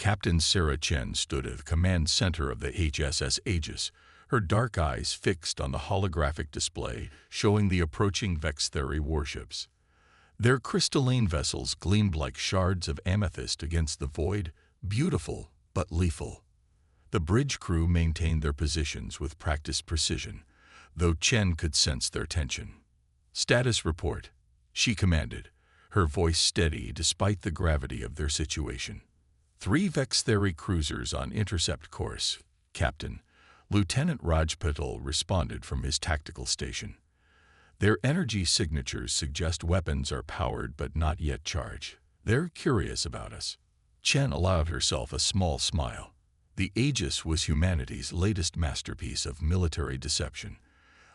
Captain Sarah Chen stood at the command center of the HSS Aegis, her dark eyes fixed on the holographic display showing the approaching Vextheri warships. Their crystalline vessels gleamed like shards of amethyst against the void, beautiful but lethal. The bridge crew maintained their positions with practiced precision, though Chen could sense their tension. "Status report," she commanded, her voice steady despite the gravity of their situation. "3 Vextheri cruisers on intercept course, Captain," Lieutenant Raj Patel responded from his tactical station. "Their energy signatures suggest weapons are powered but not yet charged. They're curious about us." Chen allowed herself a small smile. The Aegis was humanity's latest masterpiece of military deception,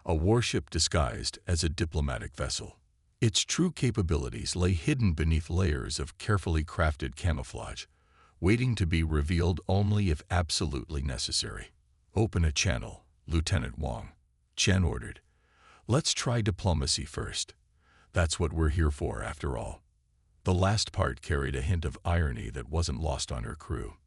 a warship disguised as a diplomatic vessel. Its true capabilities lay hidden beneath layers of carefully crafted camouflage, waiting to be revealed only if absolutely necessary. "Open a channel, Lieutenant Wang," Chen ordered. "Let's try diplomacy first. That's what we're here for, after all." The last part carried a hint of irony that wasn't lost on her crew.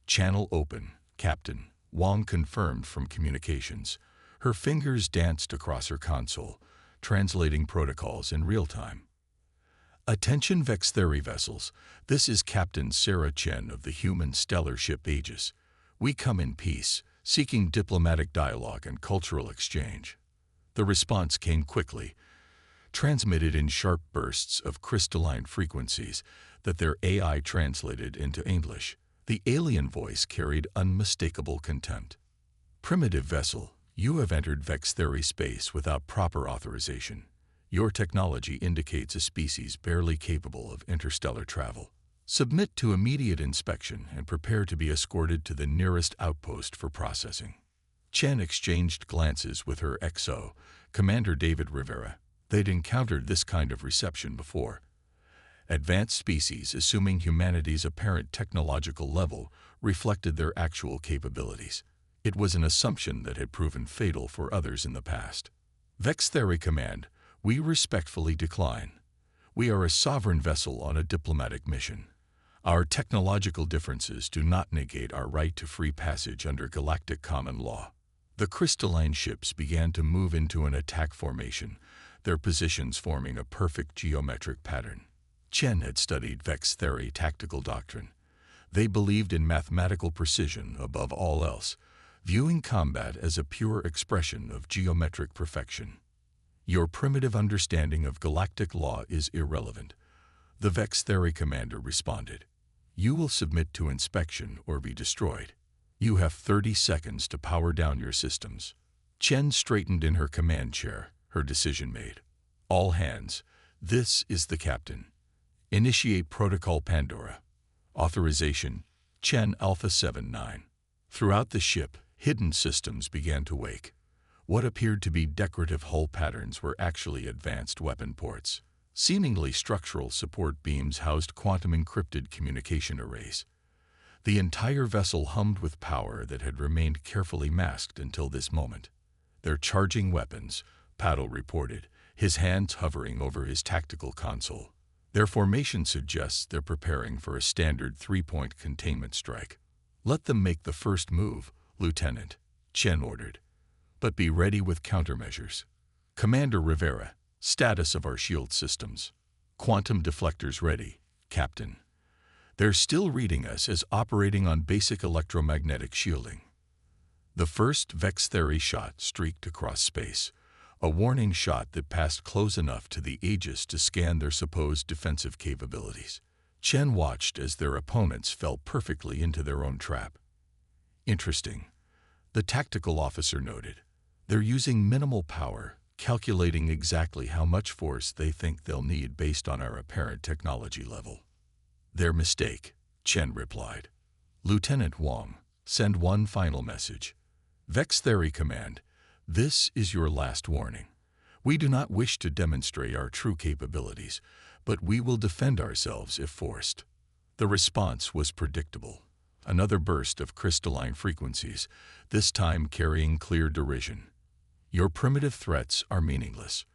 "Channel open, Captain," Wang confirmed from communications. Her fingers danced across her console, translating protocols in real time. "Attention Vextheri vessels, this is Captain Sarah Chen of the human stellar ship Aegis. We come in peace, seeking diplomatic dialogue and cultural exchange." The response came quickly, transmitted in sharp bursts of crystalline frequencies that their AI translated into English. The alien voice carried unmistakable contempt. "Primitive vessel, you have entered Vextheri space without proper authorization. Your technology indicates a species barely capable of interstellar travel. Submit to immediate inspection and prepare to be escorted to the nearest outpost for processing." Chen exchanged glances with her XO, Commander David Rivera. They'd encountered this kind of reception before. Advanced species assuming humanity's apparent technological level reflected their actual capabilities. It was an assumption that had proven fatal for others in the past. "Vextheri Command, we respectfully decline. We are a sovereign vessel on a diplomatic mission. Our technological differences do not negate our right to free passage under galactic common law." The crystalline ships began to move into an attack formation, their positions forming a perfect geometric pattern. Chen had studied Vextheri tactical doctrine. They believed in mathematical precision above all else, viewing combat as a pure expression of geometric perfection. "Your primitive understanding of galactic law is irrelevant," the Vextheri commander responded. "You will submit to inspection or be destroyed. You have 30 seconds to power down your systems." Chen straightened in her command chair, her decision made. "All hands, this is the captain. Initiate Protocol Pandora. Authorization, Chen Alpha 79. Throughout the ship, hidden systems began to wake. What appeared to be decorative hull patterns were actually advanced weapon ports. Seemingly structural support beams housed quantum-encrypted communication arrays. The entire vessel hummed with power that had remained carefully masked until this moment. "They're charging weapons," Paddle reported, his hands hovering over his tactical console. "Their formation suggests they're preparing for a standard 3-point containment strike." "Let them make the first move, Lieutenant," Chen ordered. "But be ready with countermeasures." "Commander Rivera, status of our shield systems." "Quantum deflectors ready, Captain. They're still reading us as operating on basic electromagnetic shielding." The first Vextheri shot streaked across space, a warning shot that passed close enough to the Aegis to scan their supposed defensive capabilities. Chen watched as their opponents fell perfectly into their own trap. "Interesting," the tactical officer noted. "They're using minimal power, calculating exactly how much force they think they'll need based on our apparent technology level." "Their mistake," Chen replied. "Lieutenant Wang, send one final message. Vextheri Command, this is your last warning. We do not wish to demonstrate our true capabilities, but we will defend ourselves if forced." The response was predictable. Another burst of crystalline frequencies, this time carrying clear derision. "Your primitive threats are meaningless.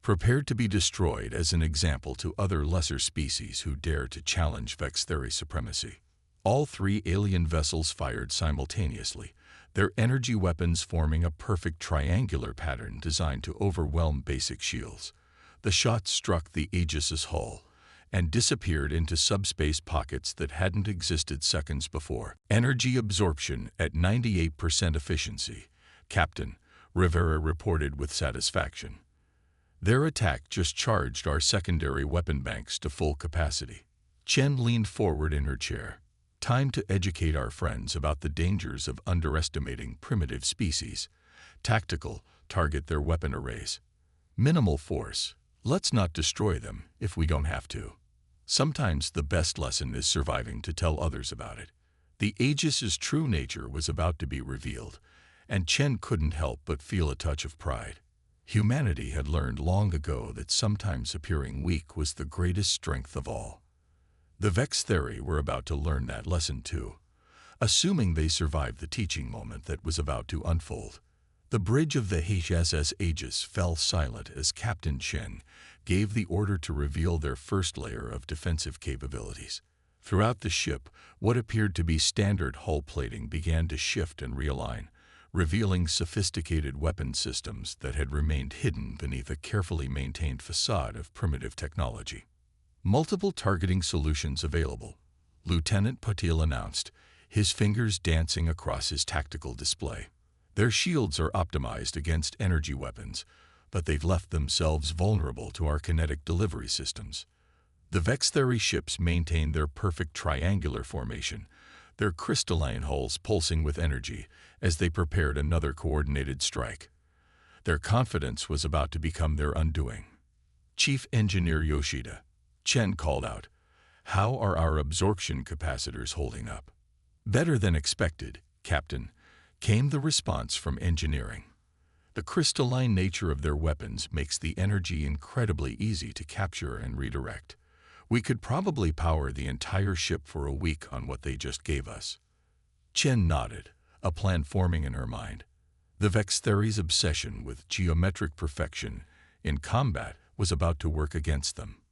Prepared to be destroyed as an example to other lesser species who dare to challenge Vextheri supremacy." All three alien vessels fired simultaneously, their energy weapons forming a perfect triangular pattern designed to overwhelm basic shields. The shots struck the Aegis's hull and disappeared into subspace pockets that hadn't existed seconds before. Energy absorption at 98% efficiency, Captain Rivera reported with satisfaction. Their attack just charged our secondary weapon banks to full capacity. Chen leaned forward in her chair. Time to educate our friends about the dangers of underestimating primitive species. Tactical, target their weapon arrays. Minimal force, let's not destroy them if we don't have to. Sometimes the best lesson is surviving to tell others about it. The Aegis's true nature was about to be revealed, and Chen couldn't help but feel a touch of pride. Humanity had learned long ago that sometimes appearing weak was the greatest strength of all. The Vex Theory were about to learn that lesson too, assuming they survived the teaching moment that was about to unfold. The bridge of the HSS Aegis fell silent as Captain Chen gave the order to reveal their first layer of defensive capabilities. Throughout the ship, what appeared to be standard hull plating began to shift and realign, revealing sophisticated weapon systems that had remained hidden beneath a carefully maintained facade of primitive technology. Multiple targeting solutions available, Lieutenant Patil announced, his fingers dancing across his tactical display. Their shields are optimized against energy weapons, but they've left themselves vulnerable to our kinetic delivery systems. The Vex Theory ships maintain their perfect triangular formation, their crystalline hulls pulsing with energy as they prepared another coordinated strike. Their confidence was about to become their undoing. Chief Engineer Yoshida, Chen called out, "How are our absorption capacitors holding up?" "Better than expected, Captain," came the response from engineering. The crystalline nature of their weapons makes the energy incredibly easy to capture and redirect. We could probably power the entire ship for a week on what they just gave us. Chen nodded, a plan forming in her mind. The Vex Theory's obsession with geometric perfection in combat was about to work against them.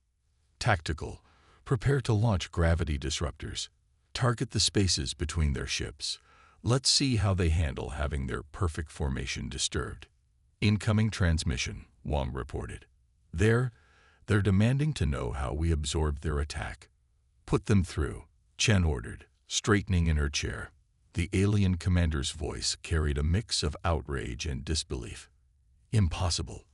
Tactical, prepare to launch gravity disruptors. Target the spaces between their ships. Let's see how they handle having their perfect formation disturbed. Incoming transmission, Wang reported. They're demanding to know how we absorbed their attack. Put them through, Chen ordered, straightening in her chair. The alien commander's voice carried a mix of outrage and disbelief. Impossible.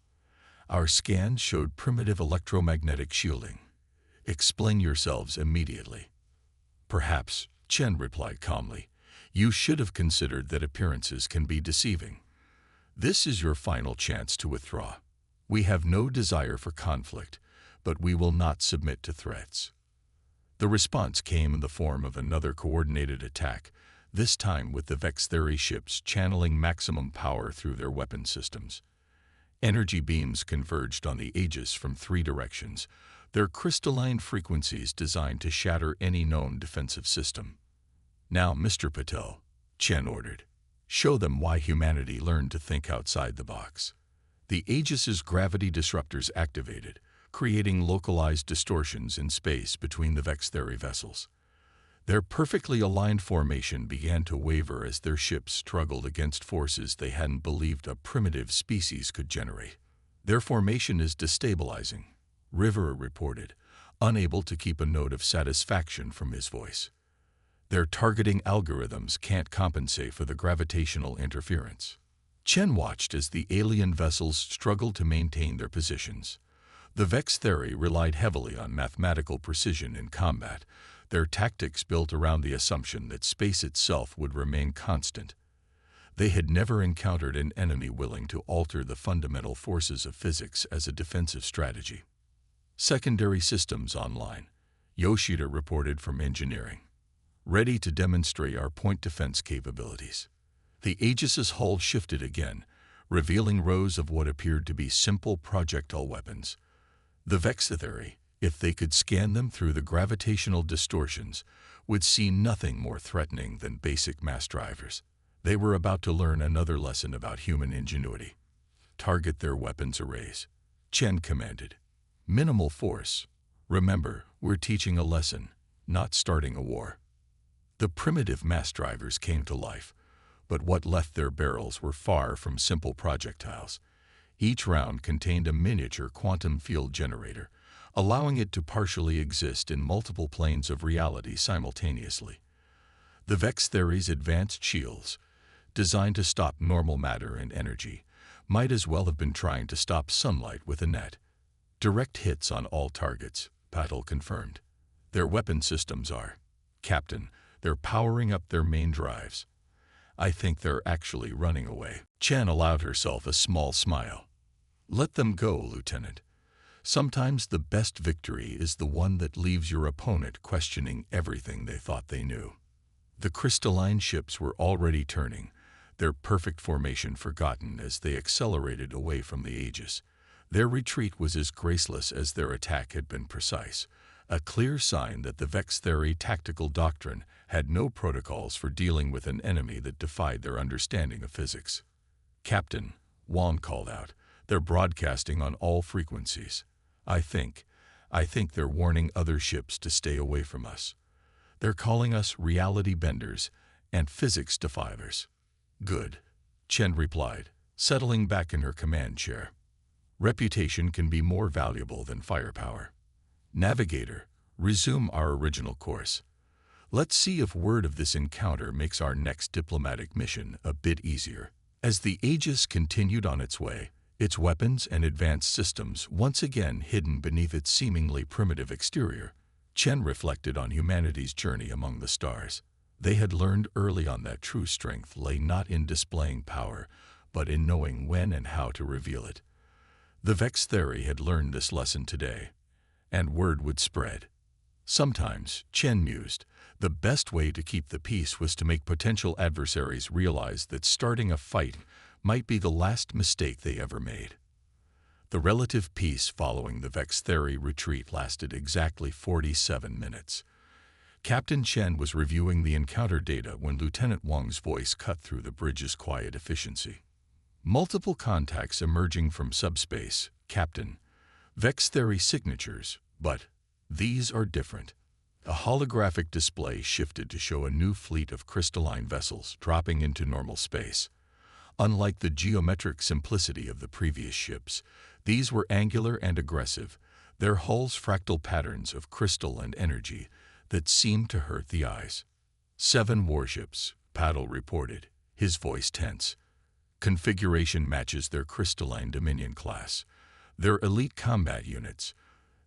Our scans showed primitive electromagnetic shielding. Explain yourselves immediately. Perhaps, Chen replied calmly. You should have considered that appearances can be deceiving. This is your final chance to withdraw. We have no desire for conflict, but we will not submit to threats. The response came in the form of another coordinated attack, this time with the Vex Theory ships channeling maximum power through their weapon systems. Energy beams converged on the Aegis from three directions, their crystalline frequencies designed to shatter any known defensive system. Now, Mr. Patel, Chen ordered, show them why humanity learned to think outside the box. The Aegis's gravity disruptors activated, creating localized distortions in space between the Vex Theory vessels. Their perfectly aligned formation began to waver as their ships struggled against forces they hadn't believed a primitive species could generate. Their formation is destabilizing, Rivera reported, unable to keep a note of satisfaction from his voice. Their targeting algorithms can't compensate for the gravitational interference. Chen watched as the alien vessels struggled to maintain their positions. The Vex Theory relied heavily on mathematical precision in combat, their tactics built around the assumption that space itself would remain constant. They had never encountered an enemy willing to alter the fundamental forces of physics as a defensive strategy. Secondary systems online, Yoshida reported from engineering. Ready to demonstrate our point defense capabilities. The Aegis's hull shifted again, revealing rows of what appeared to be simple projectile weapons. The Vex Theory, if they could scan them through the gravitational distortions, would see nothing more threatening than basic mass drivers. They were about to learn another lesson about human ingenuity. Target their weapons arrays, Chen commanded. Minimal force. Remember, we're teaching a lesson, not starting a war. The primitive mass drivers came to life, but what left their barrels were far from simple projectiles. Each round contained a miniature quantum field generator, allowing it to partially exist in multiple planes of reality simultaneously. The Vex Theory's advanced shields, designed to stop normal matter and energy, might as well have been trying to stop sunlight with a net. Direct hits on all targets, Patel confirmed. Their weapon systems are. Captain, they're powering up their main drives. I think they're actually running away. Chen allowed herself a small smile. Let them go, Lieutenant. Sometimes the best victory is the one that leaves your opponent questioning everything they thought they knew. The crystalline ships were already turning, their perfect formation forgotten as they accelerated away from the Aegis. Their retreat was as graceless as their attack had been precise, a clear sign that the Vex Theory tactical doctrine had no protocols for dealing with an enemy that defied their understanding of physics. Captain, Wong called out, they're broadcasting on all frequencies. I think they're warning other ships to stay away from us. They're calling us reality benders and physics defiers. Good, Chen replied, settling back in her command chair. Reputation can be more valuable than firepower. Navigator, resume our original course. Let's see if word of this encounter makes our next diplomatic mission a bit easier. As the Aegis continued on its way, its weapons and advanced systems once again hidden beneath its seemingly primitive exterior, Chen reflected on humanity's journey among the stars. They had learned early on that true strength lay not in displaying power, but in knowing when and how to reveal it. The Vex Theory had learned this lesson today, and word would spread. Sometimes, Chen mused, the best way to keep the peace was to make potential adversaries realize that starting a fight might be the last mistake they ever made. The relative peace following the Vex Theory retreat lasted exactly 47 minutes. Captain Chen was reviewing the encounter data when Lieutenant Wang's voice cut through the bridge's quiet efficiency. Multiple contacts emerging from subspace, Captain. Vex Theory signatures, but these are different. A holographic display shifted to show a new fleet of crystalline vessels dropping into normal space. Unlike the geometric simplicity of the previous ships, these were angular and aggressive, their hulls fractal patterns of crystal and energy that seemed to hurt the eyes. 7 warships, Paddle reported, his voice tense. Configuration matches their crystalline Dominion class. They're elite combat units.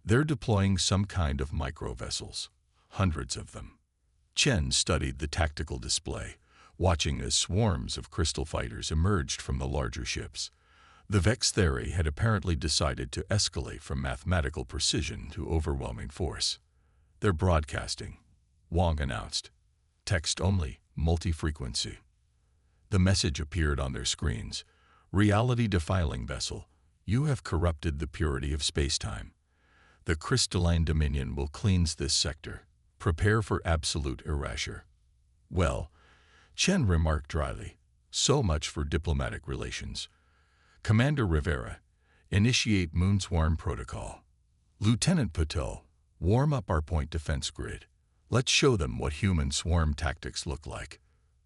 They're deploying some kind of micro-vessels. Hundreds of them. Chen studied the tactical display, watching as swarms of crystal fighters emerged from the larger ships. The Vex Theory had apparently decided to escalate from mathematical precision to overwhelming force. They're broadcasting, Wang announced. Text only, multi-frequency. The message appeared on their screens. Reality-defiling vessel, you have corrupted the purity of space-time. The crystalline dominion will cleanse this sector. Prepare for absolute erasure. Well, Chen remarked dryly, so much for diplomatic relations. Commander Rivera, initiate Moonswarm Protocol. Lieutenant Patel, warm up our point defense grid. Let's show them what human swarm tactics look like.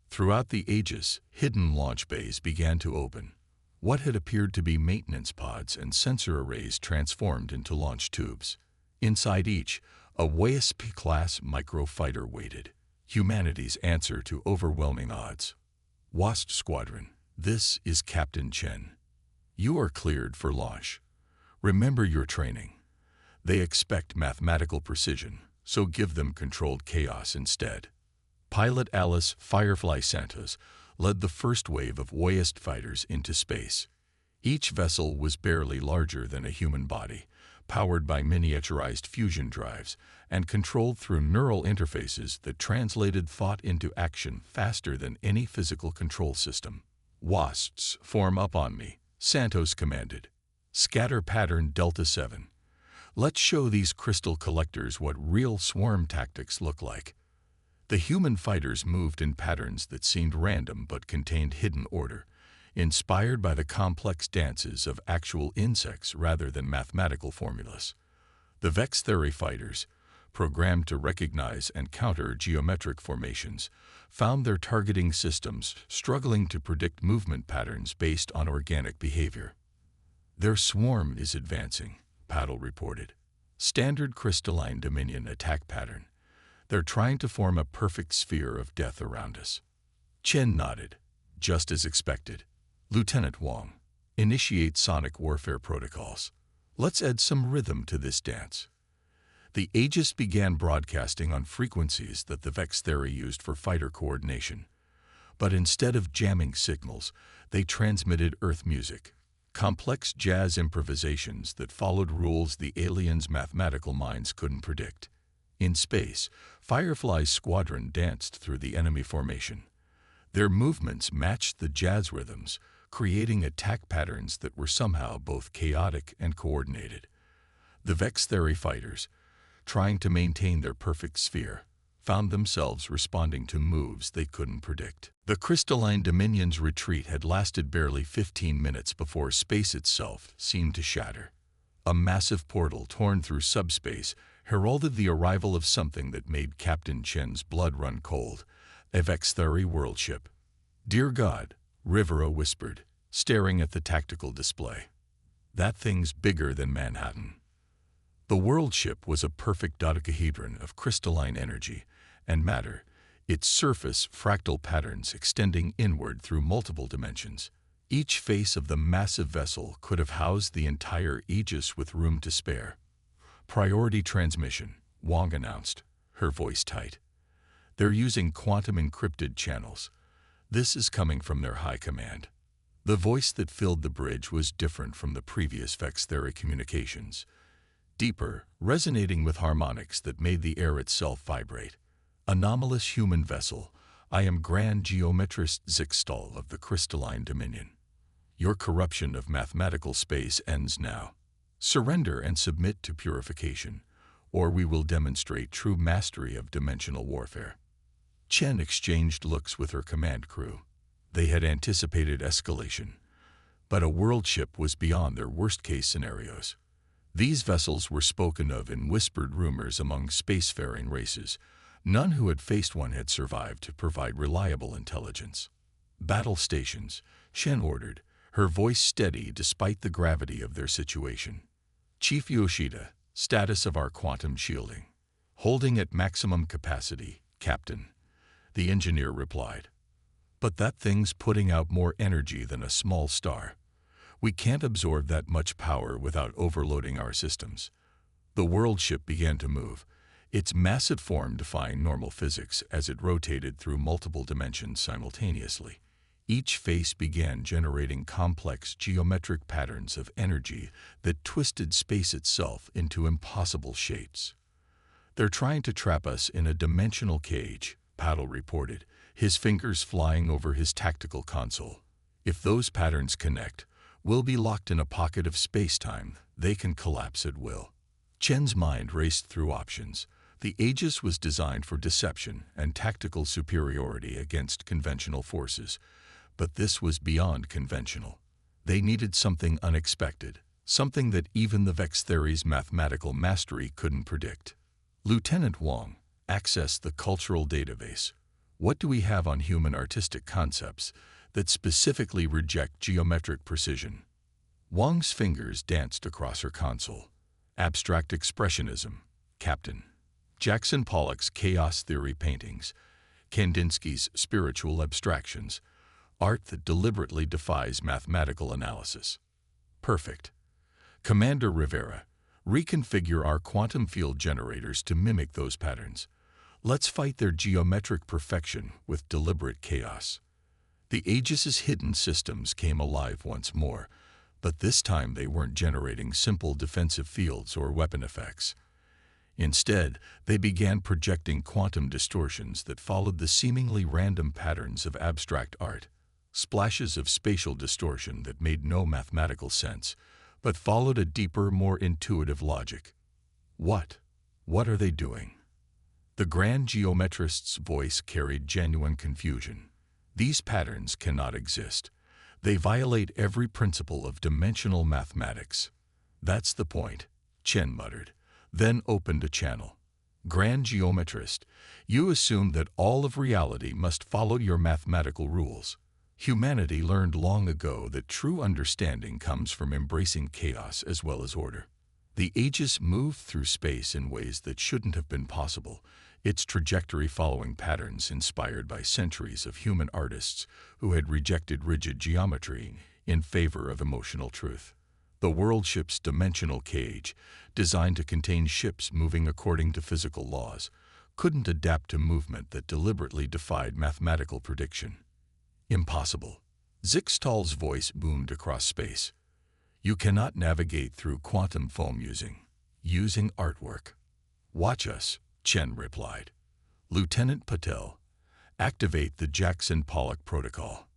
Throughout the Aegis, hidden launch bays began to open. What had appeared to be maintenance pods and sensor arrays transformed into launch tubes. Inside each, a WASP-class microfighter waited, humanity's answer to overwhelming odds. WASP Squadron, this is Captain Chen. You are cleared for launch. Remember your training. They expect mathematical precision, so give them controlled chaos instead. Pilot Alice Firefly Santos led the first wave of WASP fighters into space. Each vessel was barely larger than a human body, powered by miniaturized fusion drives, and controlled through neural interfaces that translated thought into action faster than any physical control system. "Wasps, form up on me," Santos commanded. "Scatter pattern Delta 7. Let's show these crystal collectors what real swarm tactics look like." The human fighters moved in patterns that seemed random but contained hidden order, inspired by the complex dances of actual insects rather than mathematical formulas. The Vex Theory fighters, programmed to recognize and counter geometric formations, found their targeting systems struggling to predict movement patterns based on organic behavior. "Their swarm is advancing," Paddle reported. "Standard crystalline dominion attack pattern. They're trying to form a perfect sphere of death around us." Chen nodded. "Just as expected. Lieutenant Wang, initiate sonic warfare protocols. Let's add some rhythm to this dance." The Aegis began broadcasting on frequencies that the Vex theory used for fighter coordination. But instead of jamming signals, they transmitted Earth music, complex jazz improvisations that followed rules the aliens' mathematical minds couldn't predict. In space, Firefly's squadron danced through the enemy formation. Their movements matched the jazz rhythms, creating attack patterns that were somehow both chaotic and coordinated. The Vex theory fighters, trying to maintain their perfect sphere, found themselves responding to moves they couldn't predict. The crystalline dominion's retreat had lasted barely 15 minutes before space itself seemed to shatter. A massive portal torn through subspace heralded the arrival of something that made Captain Chen's blood run cold, a Vex theory worldship. "Dear God," Rivera whispered, staring at the tactical display. "That thing's bigger than Manhattan." The worldship was a perfect dodecahedron of crystalline energy and matter, its surface fractal patterns extending inward through multiple dimensions. Each face of the massive vessel could have housed the entire Aegis with room to spare. "Priority transmission," Wang announced, her voice tight. "They're using quantum-encrypted channels. This is coming from their high command." The voice that filled the bridge was different from the previous Vex theory communications. Deeper, resonating with harmonics that made the air itself vibrate. "Anomalous human vessel, I am Grand Geometrist Zixtal of the Crystalline Dominion. Your corruption of mathematical space ends now. Surrender and submit to purification, or we will demonstrate true mastery of dimensional warfare." Chen exchanged looks with her command crew. They had anticipated escalation, but a worldship was beyond their worst-case scenarios. These vessels were spoken of in whispered rumors among spacefaring races. None who had faced one had survived to provide reliable intelligence. "Battle stations," Shen ordered, her voice steady despite the gravity of their situation. "Chief Yoshida, status of our quantum shielding." "Holding at maximum capacity, Captain," the engineer replied. "But that thing's putting out more energy than a small star. We can't absorb that much power without overloading our systems." The worldship began to move, its massive form defying normal physics as it rotated through multiple dimensions simultaneously. Each face began generating complex geometric patterns of energy that twisted space itself into impossible shapes. "They're trying to trap us in a dimensional cage," Paddle reported, his fingers flying over his tactical console. "If those patterns connect, we'll be locked in a pocket of space-time. They can collapse at will." Chen's mind raced through options. The Aegis was designed for deception and tactical superiority against conventional forces, but this was beyond conventional. They needed something unexpected, something that even the Vex theory's mathematical mastery couldn't predict. "Lieutenant Wang, access the cultural database. What do we have on human artistic concepts that specifically reject geometric precision?" Wang's fingers danced across her console. "Abstract expressionism, Captain. Jackson Pollock's chaos theory paintings, Kandinsky's spiritual abstractions, art that deliberately defies mathematical analysis." "Perfect. Commander Rivera, reconfigure our quantum field generators to mimic those patterns. Let's fight their geometric perfection with deliberate chaos." The Aegis's hidden systems came alive once more, but this time they weren't generating simple defensive fields or weapon effects. Instead, they began projecting quantum distortions that followed the seemingly random patterns of abstract art, splashes of spatial distortion that made no mathematical sense, but followed a deeper, more intuitive logic. What are they doing?" The Grand Geometrist's voice carried genuine confusion. "These patterns cannot exist. They violate every principle of dimensional mathematics." "That's the point," Chen muttered, then opened a channel. Grand geometrist, you assume that all of reality must follow your mathematical rules. Humanity learned long ago that true understanding comes from embracing chaos as well as order. The ages moved through space in ways that shouldn't have been possible, its trajectory following patterns inspired by centuries of human artists who had rejected rigid geometry in favor of emotional truth. The Warship's dimensional cage, designed to contain ships moving according to physical laws, couldn't adapt to movement that deliberately defied mathematical prediction. Impossible. Zixtal's voice boomed across space. You cannot navigate through quantum foam using artwork. Watch us, Chen replied. Lieutenant Patel, activate the Jackson-Pollock protocol.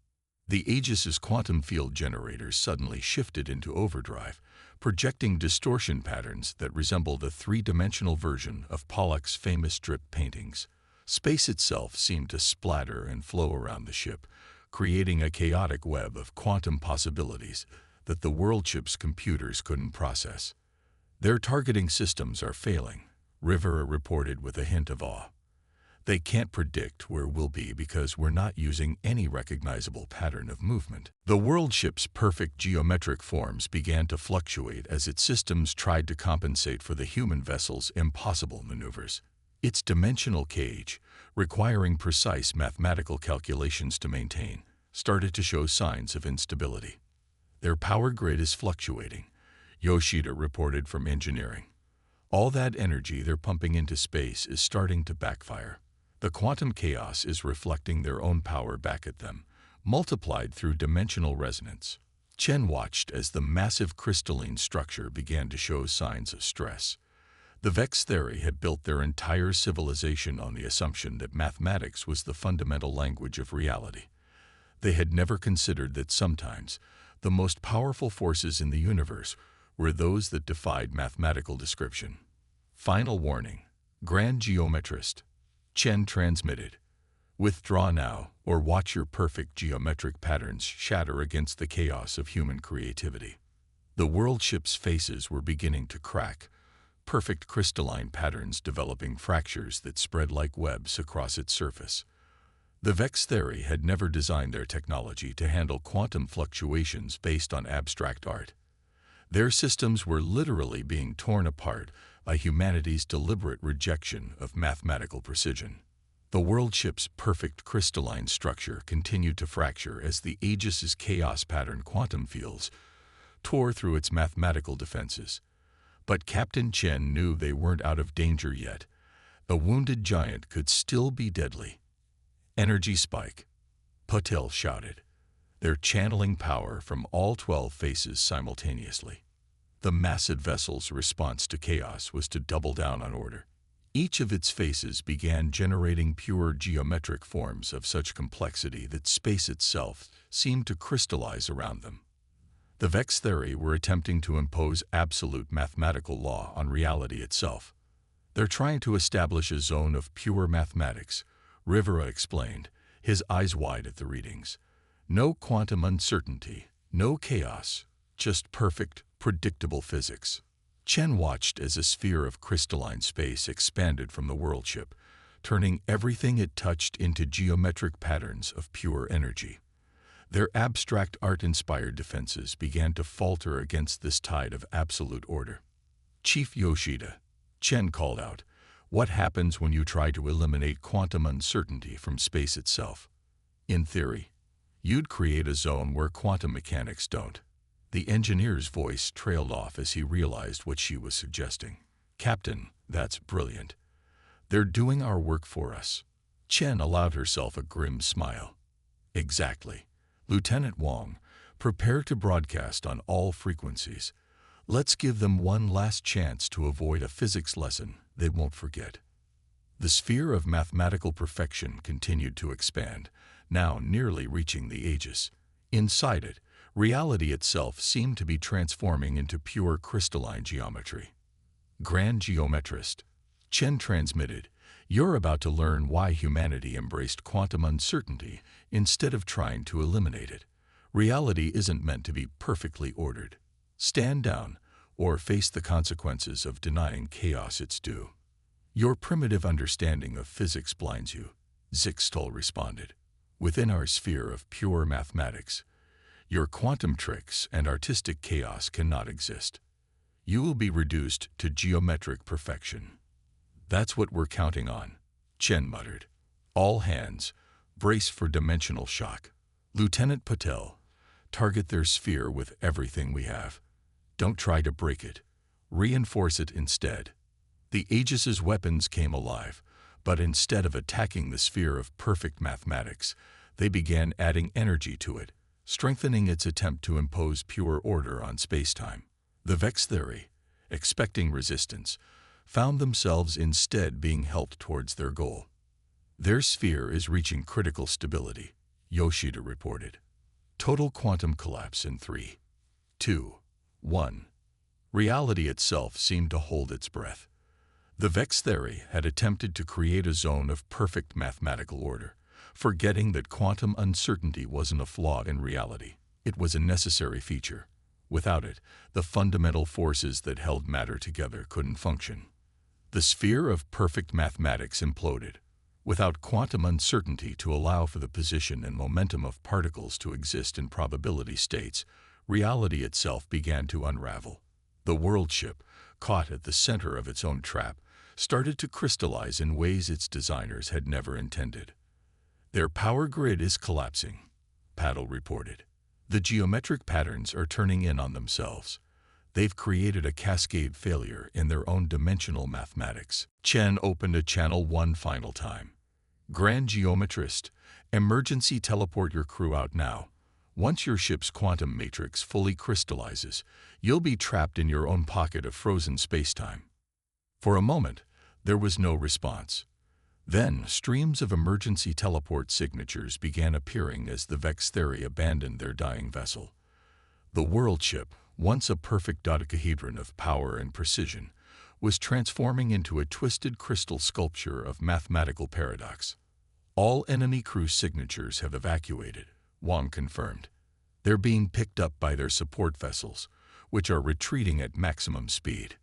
The Aegis's quantum field generators suddenly shifted into overdrive, projecting distortion patterns that resembled a three-dimensional version of Pollock's famous drip paintings. Space itself seemed to splatter and flow around the ship, creating a chaotic web of quantum possibilities that the Warship's computers couldn't process. Their targeting systems are failing, Rivera reported with a hint of awe. They can't predict where we'll be because we're not using any recognizable pattern of movement. The Warship's perfect geometric forms began to fluctuate as its systems tried to compensate for the human vessel's impossible maneuvers. Its dimensional cage, requiring precise mathematical calculations to maintain, started to show signs of instability. Their power grid is fluctuating, Yoshida reported from engineering. All that energy they're pumping into space is starting to backfire. The quantum chaos is reflecting their own power back at them, multiplied through dimensional resonance. Chen watched as the massive crystalline structure began to show signs of stress. The Vex theory had built their entire civilization on the assumption that mathematics was the fundamental language of reality. They had never considered that sometimes the most powerful forces in the universe were those that defied mathematical description. Final warning, Grand Geometrist. Chen transmitted. Withdraw now, or watch your perfect geometric patterns shatter against the chaos of human creativity. The Warship's faces were beginning to crack, perfect crystalline patterns developing fractures that spread like webs across its surface. The Vex theory had never designed their technology to handle quantum fluctuations based on abstract art. Their systems were literally being torn apart by humanity's deliberate rejection of mathematical precision. The Warship's perfect crystalline structure continued to fracture as the Aegis's chaos pattern quantum fields tore through its mathematical defenses. But Captain Chen knew they weren't out of danger yet. A wounded giant could still be deadly. Energy spike, Patel shouted. They're channeling power from all 12 faces simultaneously. The massive vessel's response to chaos was to double down on order. Each of its faces began generating pure geometric forms of such complexity that space itself seemed to crystallize around them. The Vex theory were attempting to impose absolute mathematical law on reality itself. They're trying to establish a zone of pure mathematics, Rivera explained, his eyes wide at the readings. No quantum uncertainty, no chaos, just perfect, predictable physics. Chen watched as a sphere of crystalline space expanded from the Warship, turning everything it touched into geometric patterns of pure energy. Their abstract art-inspired defenses began to falter against this tide of absolute order. Chief Yoshida, Chen called out, what happens when you try to eliminate quantum uncertainty from space itself? In theory, you'd create a zone where quantum mechanics don't. The engineer's voice trailed off as he realized what she was suggesting. Captain, that's brilliant. They're doing our work for us. Chen allowed herself a grim smile. Exactly. Lieutenant Wong, prepare to broadcast on all frequencies. Let's give them one last chance to avoid a physics lesson they won't forget. The sphere of mathematical perfection continued to expand, now nearly reaching the Aegis. Inside it, reality itself seemed to be transforming into pure crystalline geometry. Grand Geometrist, Chen transmitted, you're about to learn why humanity embraced quantum uncertainty instead of trying to eliminate it. Reality isn't meant to be perfectly ordered. Stand down, or face the consequences of denying chaos its due. Your primitive understanding of physics blinds you, Zixtol responded. Within our sphere of pure mathematics, your quantum tricks and artistic chaos cannot exist. You will be reduced to geometric perfection. That's what we're counting on, Chen muttered. All hands, brace for dimensional shock. Lieutenant Patel, target their sphere with everything we have. Don't try to break it. Reinforce it instead. The Aegis's weapons came alive, but instead of attacking the sphere of perfect mathematics, they began adding energy to it, strengthening its attempt to impose pure order on spacetime. The Vex theory, expecting resistance, found themselves instead being helped towards their goal. Their sphere is reaching critical stability, Yoshida reported. Total quantum collapse in 3, 2, 1. Reality itself seemed to hold its breath. The Vex theory had attempted to create a zone of perfect mathematical order, forgetting that quantum uncertainty wasn't a flaw in reality. It was a necessary feature. Without it, the fundamental forces that held matter together couldn't function. The sphere of perfect mathematics imploded. Without quantum uncertainty to allow for the position and momentum of particles to exist in probability states, reality itself began to unravel. The world-ship, caught at the center of its own trap, started to crystallize in ways its designers had never intended. Their power grid is collapsing, Paddle reported. The geometric patterns are turning in on themselves. They've created a cascade failure in their own dimensional mathematics. Chen opened a channel one final time. Grand Geometrist, emergency teleport your crew out now. Once your ship's quantum matrix fully crystallizes, you'll be trapped in your own pocket of frozen spacetime. For a moment, there was no response. Then, streams of emergency teleport signatures began appearing as the Vex theory abandoned their dying vessel. The world ship, once a perfect dodecahedron of power and precision, was transforming into a twisted crystal sculpture of mathematical paradox. All enemy crew signatures have evacuated, Wang confirmed. They're being picked up by their support vessels, which are retreating at maximum speed.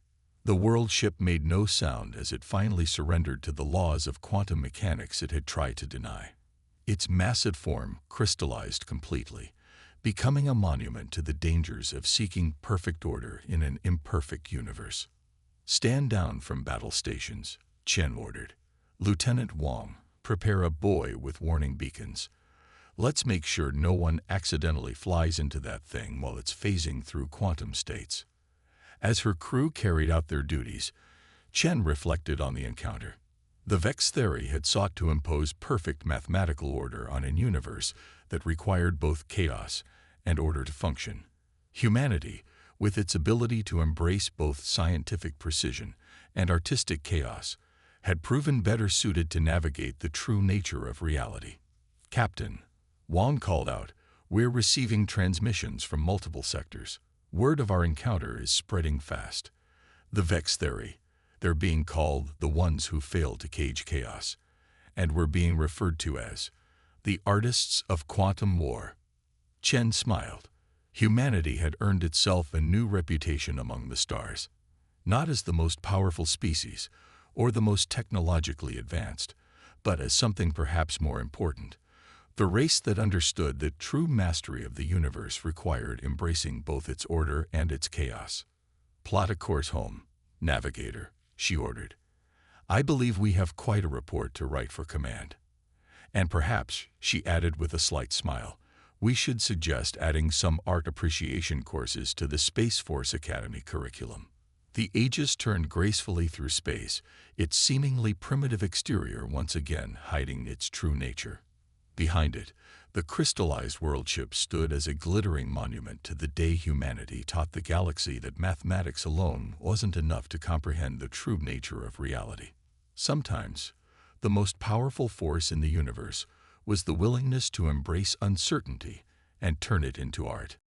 The world ship made no sound as it finally surrendered to the laws of quantum mechanics it had tried to deny. Its massive form crystallized completely, becoming a monument to the dangers of seeking perfect order in an imperfect universe. Stand down from battle stations, Chen ordered. Lieutenant Wang, prepare a buoy with warning beacons. Let's make sure no one accidentally flies into that thing while it's phasing through quantum states. As her crew carried out their duties, Chen reflected on the encounter. The Vex theory had sought to impose perfect mathematical order on a universe that required both chaos and order to function. Humanity, with its ability to embrace both scientific precision and artistic chaos, had proven better suited to navigate the true nature of reality. Captain, Wang called out, we're receiving transmissions from multiple sectors. Word of our encounter is spreading fast. The Vex theory, they're being called the ones who failed to cage chaos, and we're being referred to as the artists of quantum war. Chen smiled. Humanity had earned itself a new reputation among the stars, not as the most powerful species or the most technologically advanced, but as something perhaps more important, the race that understood that true mastery of the universe required embracing both its order and its chaos. Plot a course home, navigator, she ordered. I believe we have quite a report to write for command. And perhaps, she added with a slight smile, we should suggest adding some art appreciation courses to the Space Force Academy curriculum. The Aegis turned gracefully through space, its seemingly primitive exterior once again hiding its true nature. Behind it, the crystallized world ship stood as a glittering monument to the day humanity taught the galaxy that mathematics alone wasn't enough to comprehend the true nature of reality. Sometimes, the most powerful force in the universe was the willingness to embrace uncertainty and turn it into art.